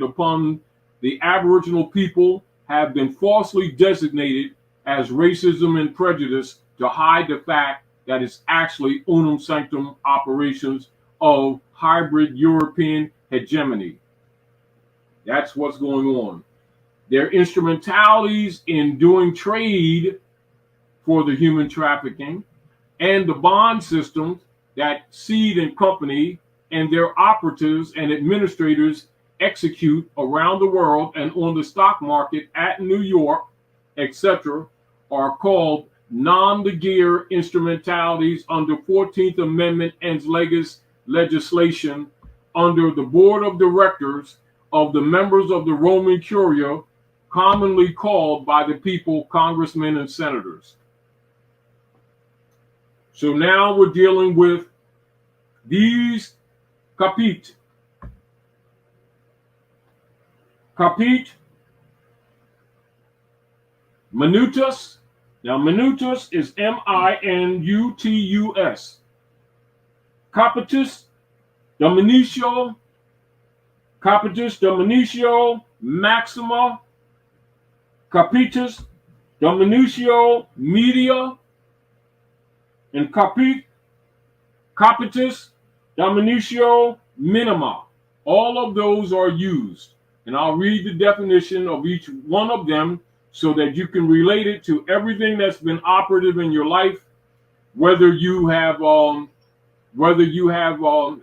upon the Aboriginal people have been falsely designated as racism and prejudice to hide the fact that it's actually unum sanctum operations of hybrid European hegemony. That's what's going on. Their instrumentalities in doing trade for the human trafficking and the bond systems that Seed and Company and their operatives and administrators execute around the world and on the stock market at New York, etc., are called non-de-gear instrumentalities under 14th Amendment ens legis legislation under the board of directors of the members of the Roman Curia, commonly called by the people congressmen and senators. So now we're dealing with these capit. Capit, minutus. Now, minutus is minutus. Capitis dominatio, capitis dominatio maxima, capitis dominatio media, and capitis dominatio minima. All of those are used. And I'll read the definition of each one of them so that you can relate it to everything that's been operative in your life, whether you have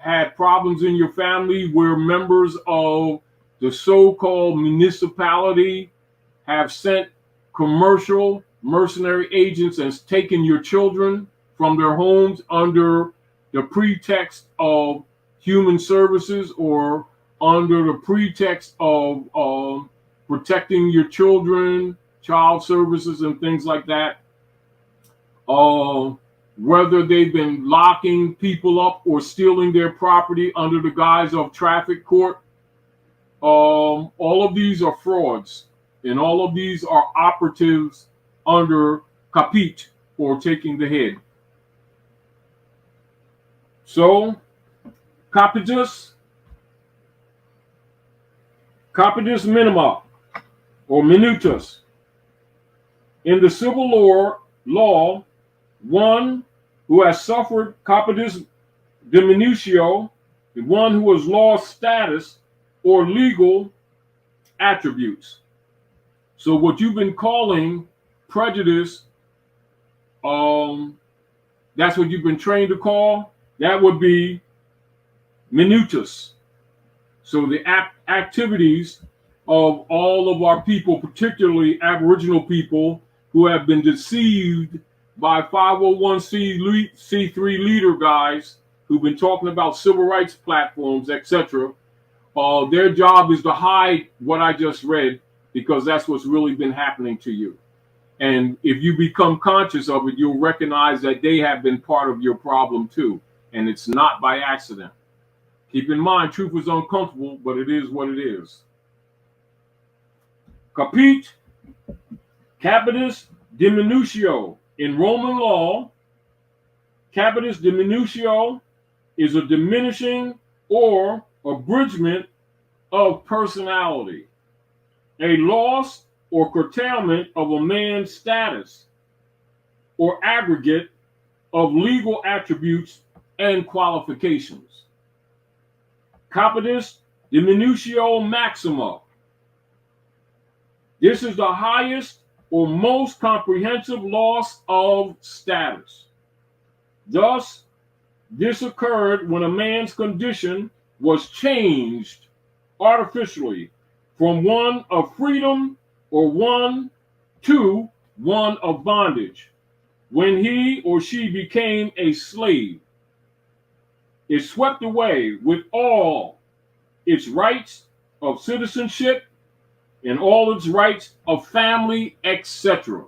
had problems in your family where members of the so-called municipality have sent commercial mercenary agents and taken your children from their homes under the pretext of human services or under the pretext of protecting your children, child services, and things like that. Whether they've been locking people up or stealing their property under the guise of traffic court. All of these are frauds, and all of these are operatives under capit, or taking the head. So, capitis minima, or minutus. In the civil law, one who has suffered capitis diminutio, the one who has lost status or legal attributes. So what you've been calling prejudice, that's what you've been trained to call, that would be minutus. So the activities of all of our people, particularly Aboriginal people, who have been deceived by 501c3 leader guys who've been talking about civil rights platforms, etc. Their job is to hide what I just read, because that's what's really been happening to you. And if you become conscious of it, you'll recognize that they have been part of your problem too. And it's not by accident. Keep in mind, truth is uncomfortable, but it is what it is. Capit, capitis diminutio. In Roman law, capitis diminutio is a diminishing or abridgment of personality, a loss or curtailment of a man's status or aggregate of legal attributes and qualifications. Capitis diminutio maxima. This is the highest or most comprehensive loss of status. Thus, this occurred when a man's condition was changed artificially from one of freedom or one to one of bondage, when he or she became a slave. It swept away with all its rights of citizenship and all its rights of family, etc.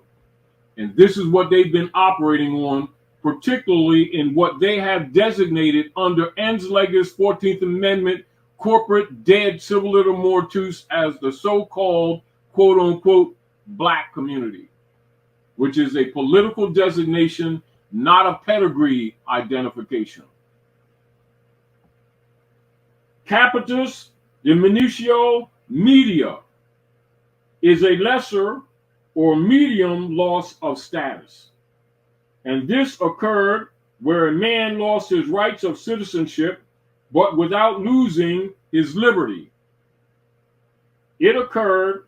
And this is what they've been operating on, particularly in what they have designated under ens legis 14th Amendment corporate dead civiliter mortuus as the so-called quote-unquote black community, which is a political designation, not a pedigree identification. Capitis Diminutio media is a lesser or medium loss of status. And this occurred where a man lost his rights of citizenship, but without losing his liberty. It occurred,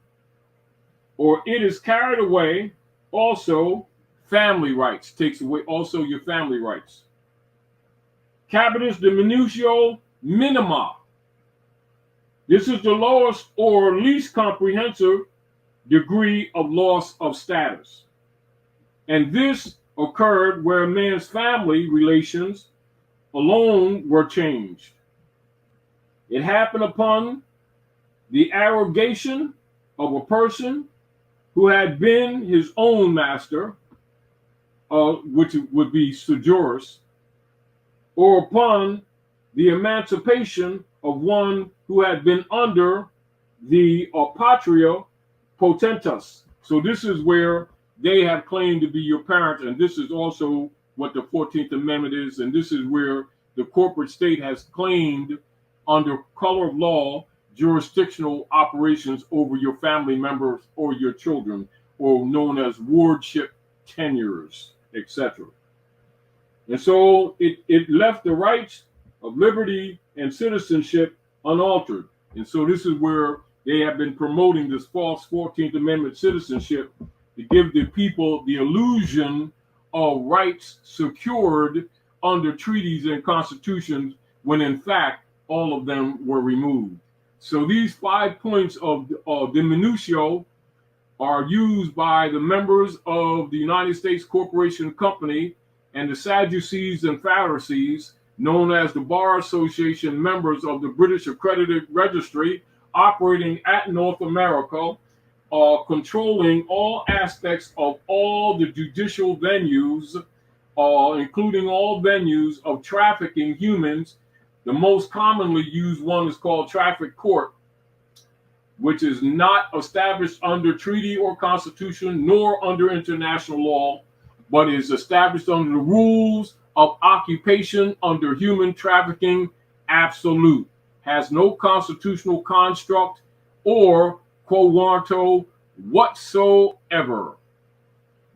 or it is carried away, also family rights, takes away also your family rights. Capitis diminutio minima. This is the lowest or least comprehensive degree of loss of status. And this occurred where a man's family relations alone were changed. It happened upon the arrogation of a person who had been his own master, which would be sujurus, or upon the emancipation of one who had been under the patria potentus. So this is where they have claimed to be your parents, and this is also what the 14th Amendment is, and this is where the corporate state has claimed under color of law jurisdictional operations over your family members or your children, or known as wardship tenures, etc. And so it left the rights of liberty and citizenship unaltered. And so this is where they have been promoting this false 14th Amendment citizenship to give the people the illusion of rights secured under treaties and constitutions, when in fact all of them were removed. So these 5 points of diminutio are used by the members of the United States Corporation Company and the Sadducees and Pharisees, known as the Bar Association members of the British Accredited Registry, operating at North America, controlling all aspects of all the judicial venues, including all venues of trafficking humans. The most commonly used one is called traffic court, which is not established under treaty or constitution nor under international law, but is established under the rules of occupation under human trafficking absolute, has no constitutional construct or quo warranto whatsoever.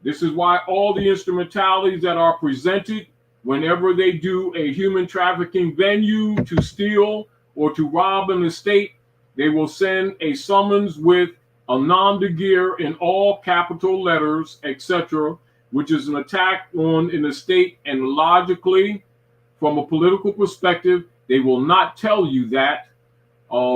This is why all the instrumentalities that are presented whenever they do a human trafficking venue to steal or to rob an estate, they will send a summons with a nom de guerre in all capital letters, etc., which is an attack on an estate. And logically, from a political perspective, they will not tell you that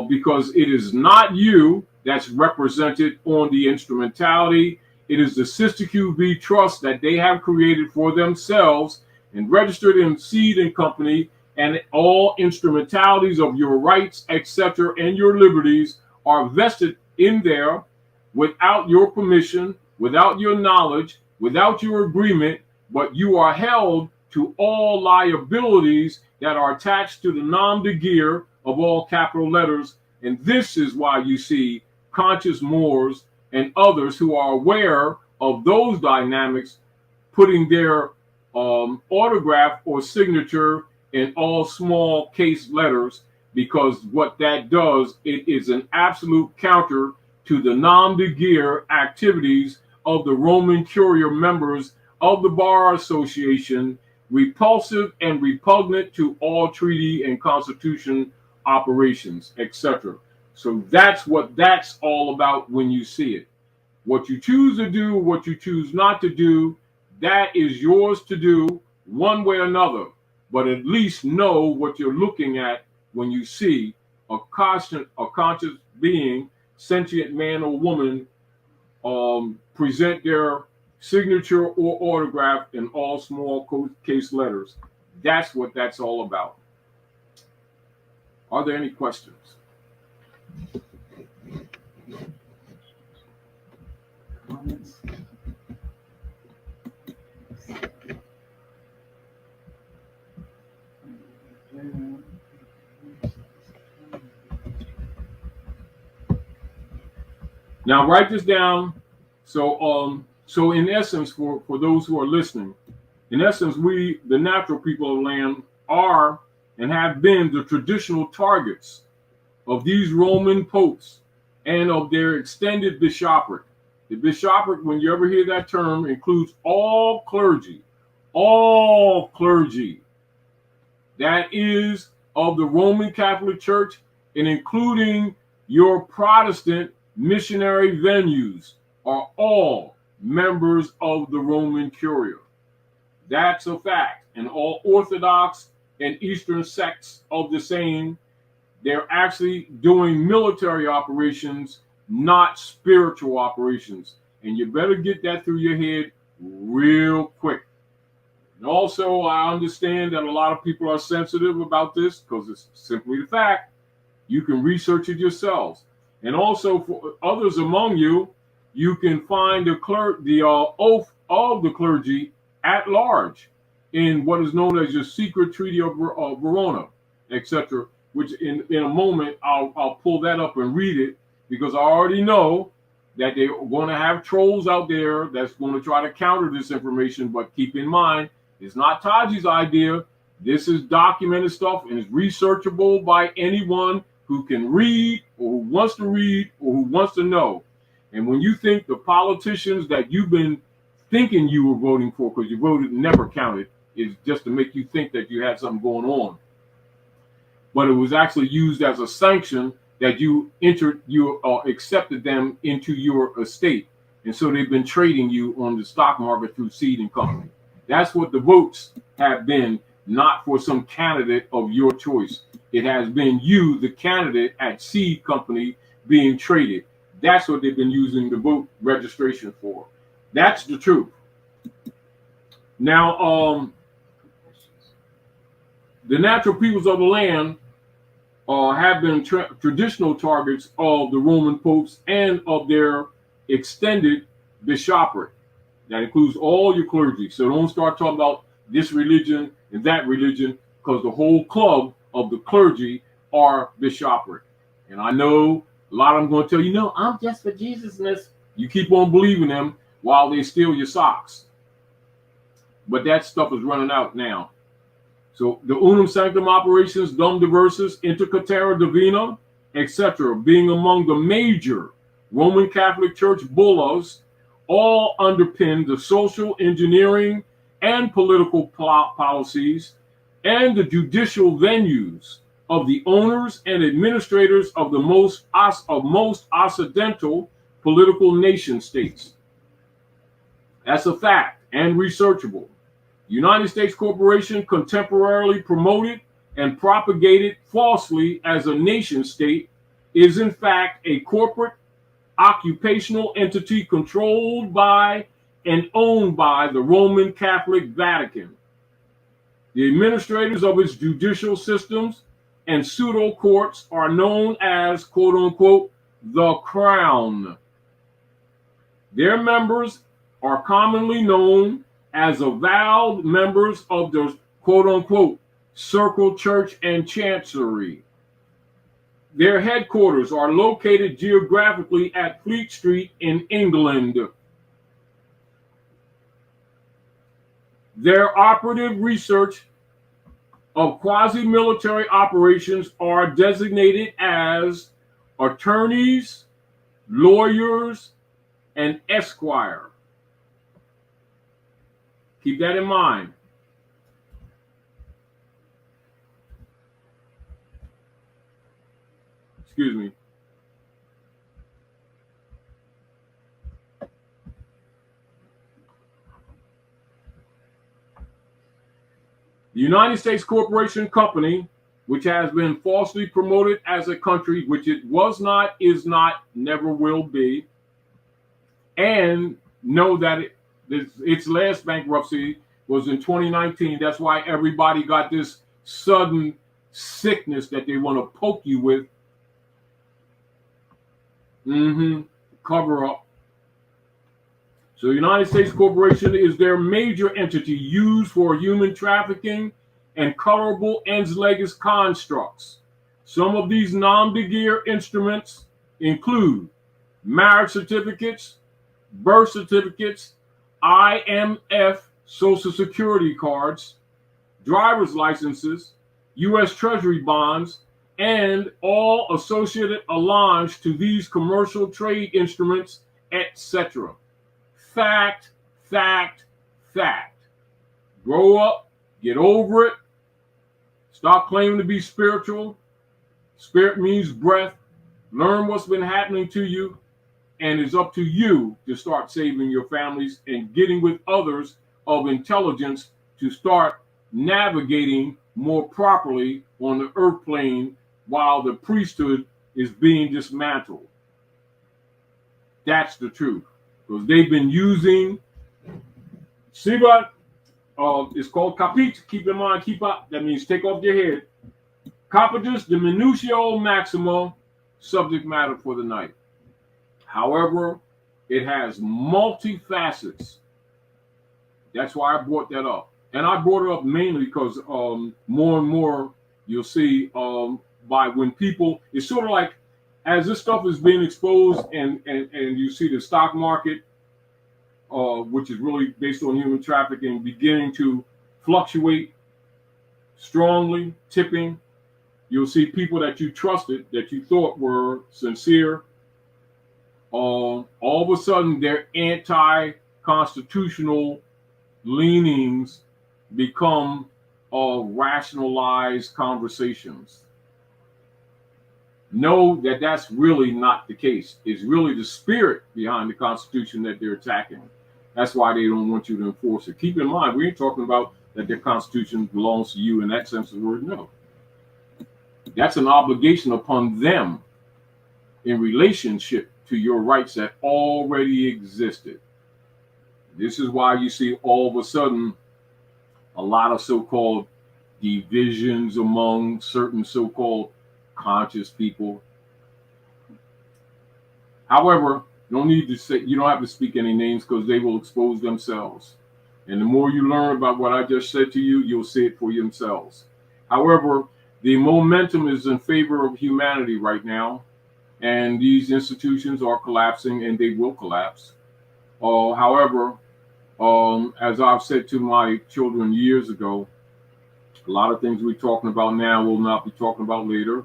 because it is not you that's represented on the instrumentality. It is the Sister QV trust that they have created for themselves and registered in Seed and Company, and all instrumentalities of your rights, etc., and your liberties are vested in there without your permission, without your knowledge, without your agreement, but you are held to all liabilities that are attached to the nom de guerre of all capital letters. And this is why you see conscious Moors and others who are aware of those dynamics putting their autograph or signature in all small case letters, because what that does, it is an absolute counter to the nom de guerre activities of the Roman Curia members of the Bar Association, repulsive and repugnant to all treaty and constitution operations, etc. So that's what that's all about when you see it. What you choose to do, what you choose not to do, that is yours to do one way or another. But at least know what you're looking at when you see a conscious being, sentient man or woman, present their signature or autograph in all small case letters. That's what that's all about. Are there any questions? Comments? Now write this down. So in essence, for those who are listening, in essence, we, the natural people of the land, are and have been the traditional targets of these Roman popes and of their extended bishopric. The bishopric, when you ever hear that term, includes all clergy. All clergy. That is of the Roman Catholic Church, and including your Protestant missionary venues are all members of the Roman Curia. That's a fact. And all Orthodox and Eastern sects of the same, they're actually doing military operations, not spiritual operations. And you better get that through your head real quick. And also, I understand that a lot of people are sensitive about this because it's simply the fact. You can research it yourselves. And also, for others among you, you can find the oath of the clergy at large in what is known as your secret treaty of Verona, etc., which in a moment I'll pull that up and read it, because I already know that they're going to have trolls out there that's going to try to counter this information. But keep in mind, it's not Taji's idea. This is documented stuff and is researchable by anyone who can read or who wants to read or who wants to know. And when you think the politicians that you've been thinking you were voting for because you voted never counted, is just to make you think that you had something going on. But it was actually used as a sanction that you accepted them into your estate. And so they've been trading you on the stock market through seed and company. That's what the votes have been, not for some candidate of your choice. It has been you, the candidate at seed company, being traded. That's what they've been using the vote registration for. That's the truth. Now, the natural peoples of the land have been traditional targets of the Roman popes and of their extended bishopric. That includes all your clergy. So don't start talking about this religion and that religion, because the whole club of the clergy are bishopric. And I know a lot of them going to tell you, no, I'm just for Jesusness. You keep on believing them while they steal your socks. But that stuff is running out now. So the unum sanctum operations, dum diversus, inter caetera divina, etc., being among the major Roman Catholic Church bullas, all underpin the social engineering and political policies and the judicial venues of the owners and administrators of the most occidental political nation states. That's a fact and researchable. United States Corporation contemporarily promoted and propagated falsely as a nation state is in fact a corporate occupational entity controlled by and owned by the Roman Catholic Vatican. The administrators of its judicial systems and pseudo courts are known as, quote unquote, the Crown. Their members are commonly known as avowed members of the, quote unquote, Circle Church and Chancery. Their headquarters are located geographically at Fleet Street in England. Their operative research of quasi-military operations are designated as attorneys, lawyers, and esquire. Keep that in mind. Excuse me. The United States Corporation Company, which has been falsely promoted as a country, which it was not, is not, never will be, and know that its last bankruptcy was in 2019. That's why everybody got this sudden sickness that they want to poke you with. Cover up. So the United States Corporation is their major entity used for human trafficking and colorable ens legis constructs. Some of these nom de guerre instruments include marriage certificates, birth certificates, IMF Social Security cards, driver's licenses, U.S. Treasury bonds, and all associated allonge to these commercial trade instruments, etc. Fact, fact, fact. Grow up, get over it, stop claiming to be spiritual. Spirit means breath. Learn what's been happening to you, and it's up to you to start saving your families and getting with others of intelligence to start navigating more properly on the earth plane while the priesthood is being dismantled. That's the truth. Because they've been using, see what? It's called capit. Keep in mind, keep up. That means take off your head. Capitis diminutio maxima, subject matter for the night. However, it has multifacets. That's why I brought that up. And I brought it up mainly because more and more you'll see by when people, it's sort of like as this stuff is being exposed and you see the stock market, which is really based on human trafficking, beginning to fluctuate strongly, tipping. You'll see people that you trusted, that you thought were sincere, all of a sudden their anti-constitutional leanings become rationalized conversations. Know that that's really not the case. It's really the spirit behind the Constitution that they're attacking. That's why they don't want you to enforce it. Keep in mind, we ain't talking about that their Constitution belongs to you in that sense of the word. No. That's an obligation upon them in relationship to your rights that already existed. This is why you see all of a sudden a lot of so-called divisions among certain so-called conscious people. However, no need to say, you don't have to speak any names because they will expose themselves. And the more you learn about what I just said to you, you'll see it for yourselves. However, the momentum is in favor of humanity right now, and these institutions are collapsing, and they will collapse. However, as I've said to my children years ago, a lot of things we're talking about now will not be talking about later.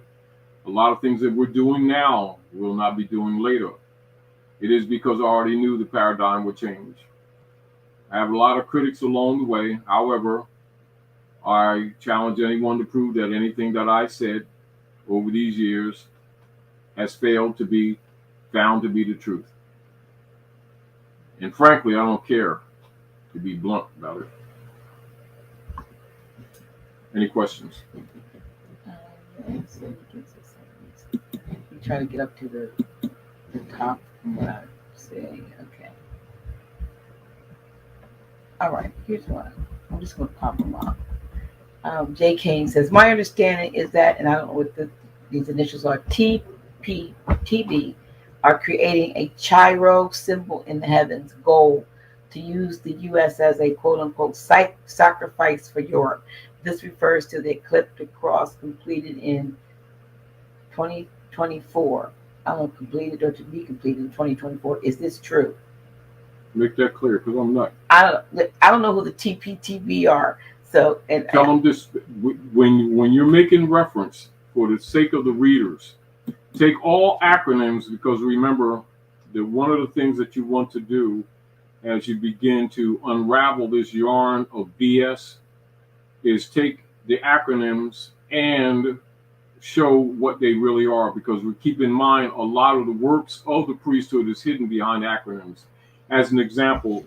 A lot of things that we're doing now will not be doing later. It is because I already knew the paradigm would change. I have a lot of critics along the way. However, I challenge anyone to prove that anything that I said over these years has failed to be found to be the truth. And frankly, I don't care, to be blunt about it. Any questions? We try to get up to the top from what I'm saying. Okay. All right, here's one. I'm just going to pop them up. Jay Kane says, my understanding is that, and I don't know what these initials are, TB, are creating a Chiro symbol in the heavens, goal to use the U.S. as a quote-unquote sacrifice for Europe. This refers to the ecliptic cross completed in 2024. I don't know, completed or to be completed in 2024. Is this true? Make that clear, because I'm not. I don't know who the TPTB are. So and tell them this: when you're making reference, for the sake of the readers, take all acronyms, because remember that one of the things that you want to do as you begin to unravel this yarn of BS is take the acronyms and show what they really are, because we keep in mind a lot of the works of the priesthood is hidden behind acronyms. As an example,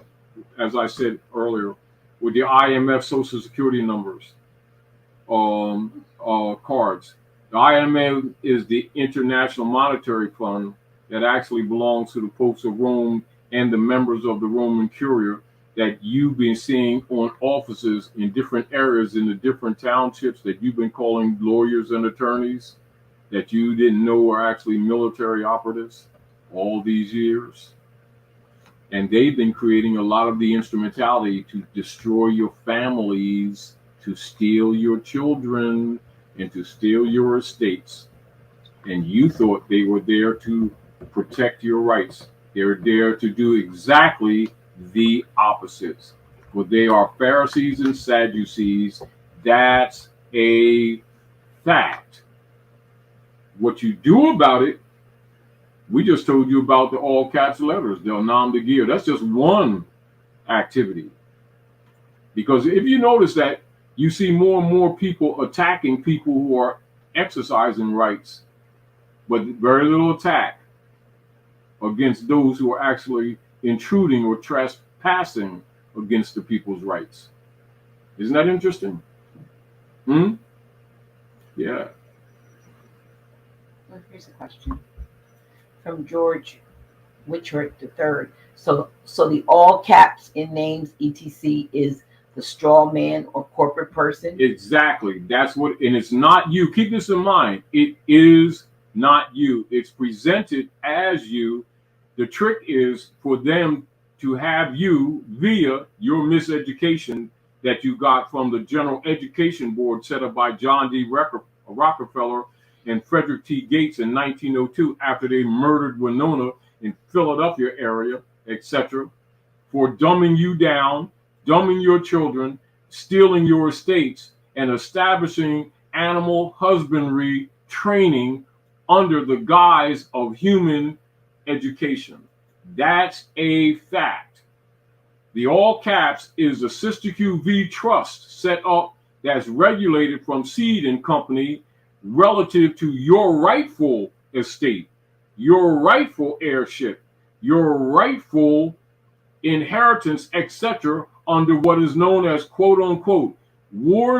as I said earlier, with the IMF Social Security numbers, cards. The IMF is the International Monetary Fund that actually belongs to the popes of Rome and the members of the Roman Curia that you've been seeing on offices in different areas in the different townships that you've been calling lawyers and attorneys that you didn't know were actually military operatives all these years. And they've been creating a lot of the instrumentality to destroy your families, to steal your children, and to steal your estates. And you thought they were there to protect your rights. They're there to do exactly the opposites. But they are Pharisees and Sadducees. That's a fact. What you do about it, we just told you about the all caps letters, the Nam de Gear. That's just one activity. Because if you notice that you see more and more people attacking people who are exercising rights, but very little attack against those who are actually intruding or trespassing against the people's rights. Isn't that interesting? Yeah. Well, here's a question from George Witchert III. So the all caps in names etc is the straw man or corporate person. Exactly. That's what, and it's not you. Keep this in mind. It is not you. It's presented as you. The trick is for them to have you via your miseducation that you got from the General Education Board set up by John D. Rockefeller and Frederick T. Gates in 1902 after they murdered Winona in Philadelphia area, etc., for dumbing you down, dumbing your children, stealing your estates, and establishing animal husbandry training under the guise of human education. That's a fact. The all caps is the Sister QV trust set up that's regulated from Seed and Company relative to your rightful estate, your rightful heirship, your rightful inheritance, etc., under what is known as quote unquote ward